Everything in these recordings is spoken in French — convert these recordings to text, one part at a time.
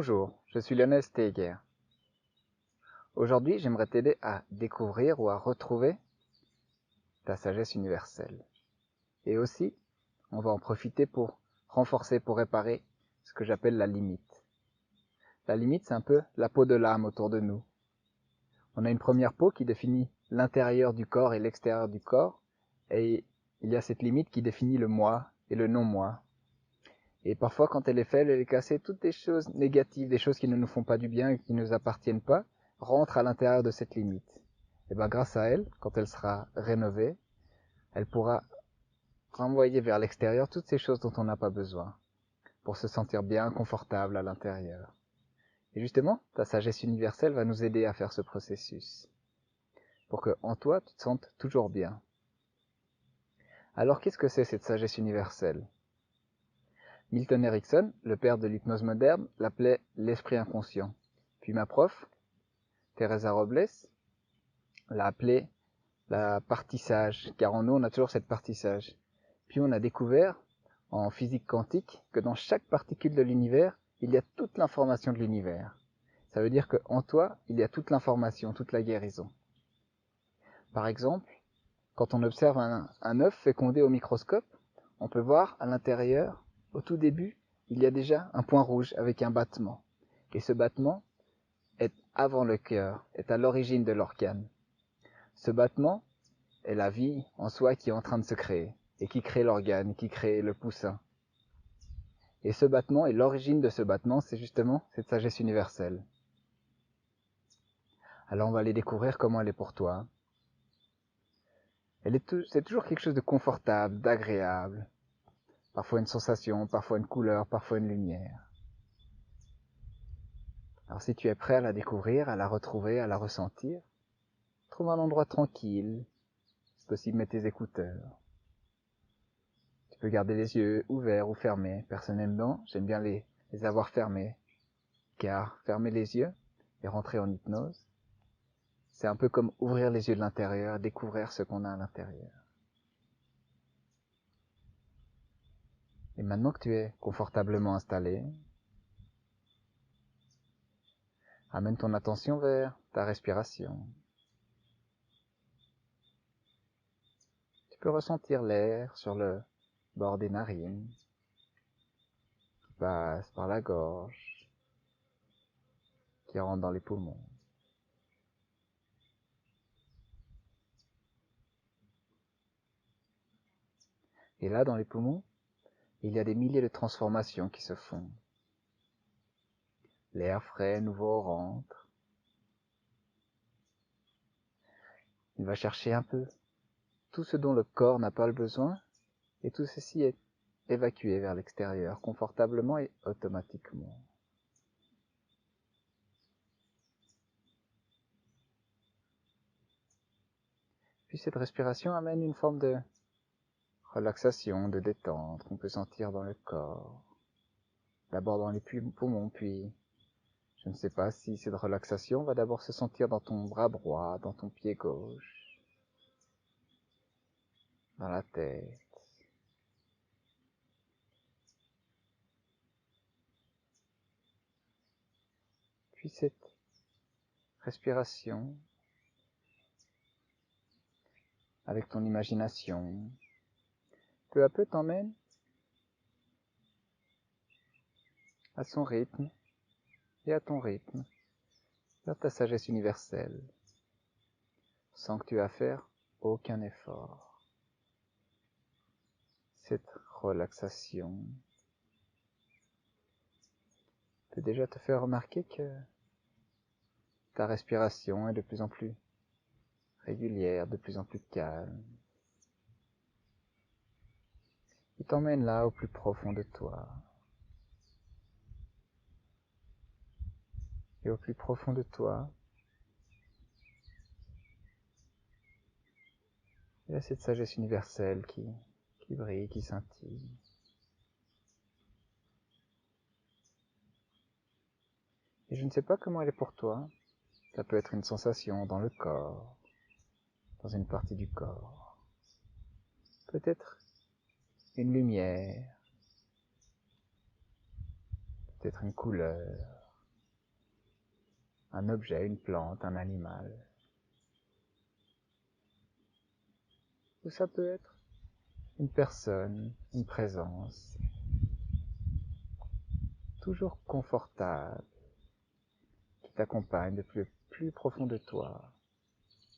Bonjour, je suis Lionel Steiger. Aujourd'hui, j'aimerais t'aider à découvrir ou à retrouver ta sagesse universelle. Et aussi, on va en profiter pour renforcer, pour réparer ce que j'appelle la limite. La limite, c'est un peu la peau de l'âme autour de nous. On a une première peau qui définit l'intérieur du corps et l'extérieur du corps, et il y a cette limite qui définit le moi et le non-moi. Et parfois, quand elle est faible, elle est cassée, toutes des choses négatives, des choses qui ne nous font pas du bien et qui ne nous appartiennent pas, rentrent à l'intérieur de cette limite. Et bien, grâce à elle, quand elle sera rénovée, elle pourra renvoyer vers l'extérieur toutes ces choses dont on n'a pas besoin, pour se sentir bien, confortable à l'intérieur. Et justement, ta sagesse universelle va nous aider à faire ce processus, pour que, en toi, tu te sentes toujours bien. Alors, qu'est-ce que c'est cette sagesse universelle ? Milton Erickson, le père de l'hypnose moderne, l'appelait l'esprit inconscient. Puis ma prof, Teresa Robles, l'a appelé la partie sage, car en nous on a toujours cette partie sage. Puis on a découvert, en physique quantique, que dans chaque particule de l'univers, il y a toute l'information de l'univers. Ça veut dire qu'en toi, il y a toute l'information, toute la guérison. Par exemple, quand on observe un œuf fécondé au microscope, on peut voir à l'intérieur, au tout début, il y a déjà un point rouge avec un battement. Et ce battement est avant le cœur, est à l'origine de l'organe. Ce battement est la vie en soi qui est en train de se créer, et qui crée l'organe, qui crée le poussin. Et ce battement, et l'origine de ce battement, c'est justement cette sagesse universelle. Alors on va aller découvrir comment elle est pour toi. C'est toujours quelque chose de confortable, d'agréable. Parfois une sensation, parfois une couleur, parfois une lumière. Alors si tu es prêt à la découvrir, à la retrouver, à la ressentir, trouve un endroit tranquille. C'est possible de mettre tes écouteurs. Tu peux garder les yeux ouverts ou fermés. Personnellement, j'aime bien les avoir fermés. Car fermer les yeux et rentrer en hypnose, c'est un peu comme ouvrir les yeux de l'intérieur, découvrir ce qu'on a à l'intérieur. Et maintenant que tu es confortablement installé, amène ton attention vers ta respiration. Tu peux ressentir l'air sur le bord des narines, qui passe par la gorge, qui rentre dans les poumons. Et là, dans les poumons, il y a des milliers de transformations qui se font. L'air frais, nouveau rentre. Il va chercher un peu tout ce dont le corps n'a pas le besoin, et tout ceci est évacué vers l'extérieur, confortablement et automatiquement. Puis cette respiration amène une forme de relaxation, de détente qu'on peut sentir dans le corps. D'abord dans les poumons, puis je ne sais pas si cette relaxation va d'abord se sentir dans ton bras droit, dans ton pied gauche, dans la tête. Puis cette respiration, avec ton imagination, peu à peu t'emmène à son rythme et à ton rythme, vers ta sagesse universelle, sans que tu aies à faire aucun effort. Cette relaxation peut déjà te faire remarquer que ta respiration est de plus en plus régulière, de plus en plus calme. Il t'emmène là au plus profond de toi. Et au plus profond de toi, il y a cette sagesse universelle qui brille, qui scintille. Et je ne sais pas comment elle est pour toi. Ça peut être une sensation dans le corps, dans une partie du corps. Peut-être une lumière, peut-être une couleur. un objet, une plante, un animal. Ou ça peut être une personne, une présence, toujours confortable, qui t'accompagne de plus profond de toi,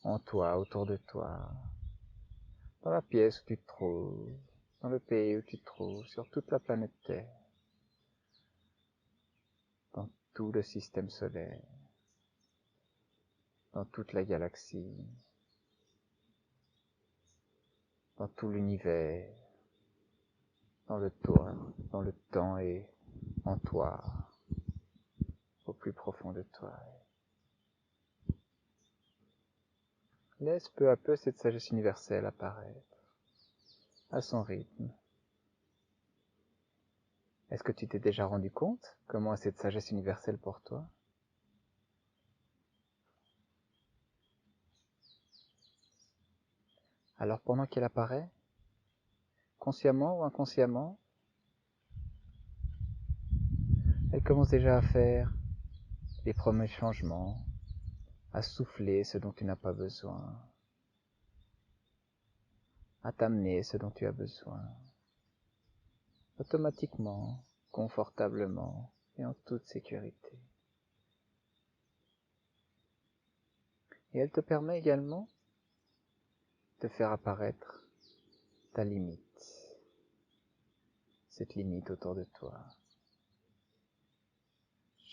en toi, autour de toi, dans la pièce où tu te trouves, dans le pays où tu te trouves, sur toute la planète Terre, dans tout le système solaire, dans toute la galaxie, dans tout l'univers, dans le temps et en toi, au plus profond de toi. Laisse peu à peu cette sagesse universelle apparaître, à son rythme. Est-ce que tu t'es déjà rendu compte comment est cette sagesse universelle pour toi? Alors pendant qu'elle apparaît, consciemment ou inconsciemment, elle commence déjà à faire les premiers changements, à souffler ce dont tu n'as pas besoin, à t'amener ce dont tu as besoin, automatiquement, confortablement et en toute sécurité. Et elle te permet également de faire apparaître ta limite, cette limite autour de toi.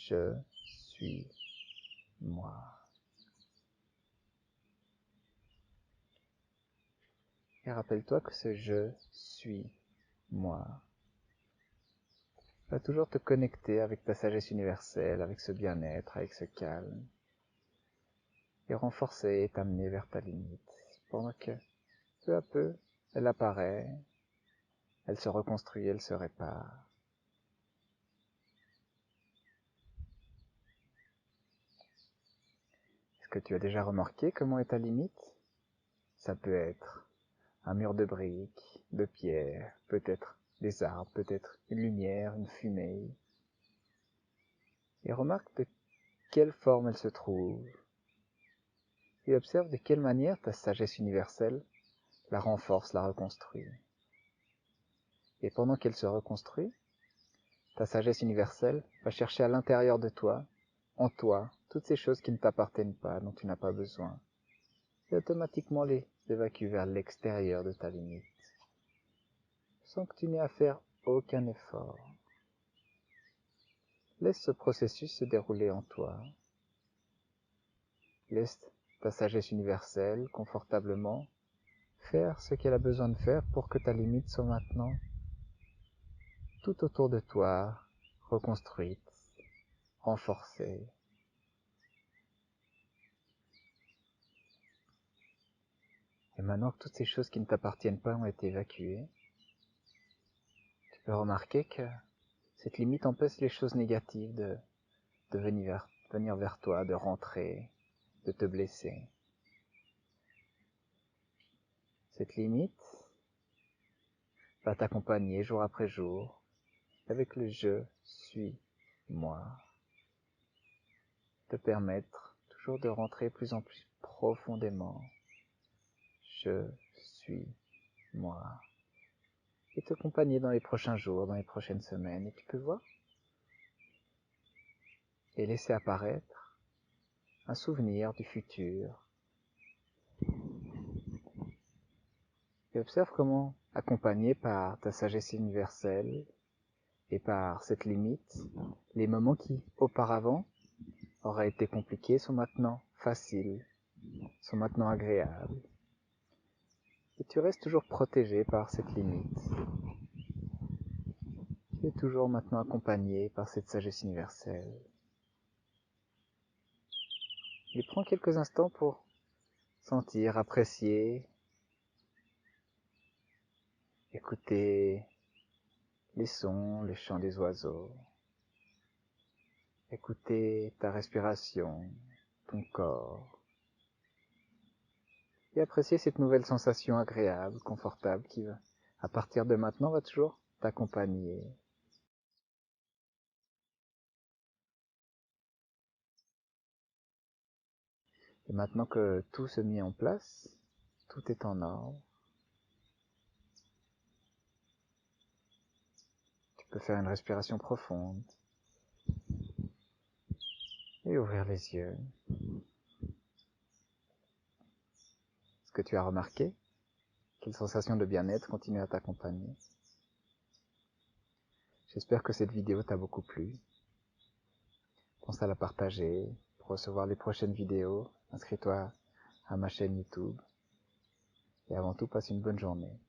Je suis moi. Et rappelle-toi que ce je suis moi va toujours te connecter avec ta sagesse universelle, avec ce bien-être, avec ce calme, et renforcer et t'amener vers ta limite, pendant que, peu à peu, elle apparaît, elle se reconstruit, elle se répare. Est-ce que tu as déjà remarqué comment est ta limite? Ça peut être un mur de briques, de pierre, peut-être des arbres, peut-être une lumière, une fumée. Et remarque de quelle forme elle se trouve. Et observe de quelle manière ta sagesse universelle la renforce, la reconstruit. Et pendant qu'elle se reconstruit, ta sagesse universelle va chercher à l'intérieur de toi, en toi, toutes ces choses qui ne t'appartiennent pas, dont tu n'as pas besoin, et automatiquement les évacue vers l'extérieur de ta limite, sans que tu n'aies à faire aucun effort. Laisse ce processus se dérouler en toi. Laisse ta sagesse universelle, confortablement, faire ce qu'elle a besoin de faire pour que ta limite soit maintenant tout autour de toi, reconstruite, renforcée. Et maintenant que toutes ces choses qui ne t'appartiennent pas ont été évacuées, tu peux remarquer que cette limite empêche les choses négatives de venir vers toi, de rentrer, de te blesser. Cette limite va t'accompagner jour après jour avec le je suis moi, te permettre toujours de rentrer plus en plus profondément. Je suis moi. Et t'accompagner dans les prochains jours, dans les prochaines semaines. Et tu peux voir et laisser apparaître un souvenir du futur. Et observe comment, accompagné par ta sagesse universelle et par cette limite, les moments qui, auparavant, auraient été compliqués sont maintenant faciles, sont maintenant agréables. Et tu restes toujours protégé par cette limite. Tu es toujours maintenant accompagné par cette sagesse universelle. Et prends quelques instants pour sentir, apprécier, écouter les sons, les chants des oiseaux. Écouter ta respiration, ton corps. Et apprécier cette nouvelle sensation agréable, confortable qui, à partir de maintenant, va toujours t'accompagner. Et maintenant que tout se met en place, tout est en ordre, tu peux faire une respiration profonde et ouvrir les yeux. Est-ce que tu as remarqué quelle sensation de bien-être continue à t'accompagner? J'espère que cette vidéo t'a beaucoup plu. Pense à la partager. Pour recevoir les prochaines vidéos, inscris-toi à ma chaîne YouTube. Et avant tout, passe une bonne journée.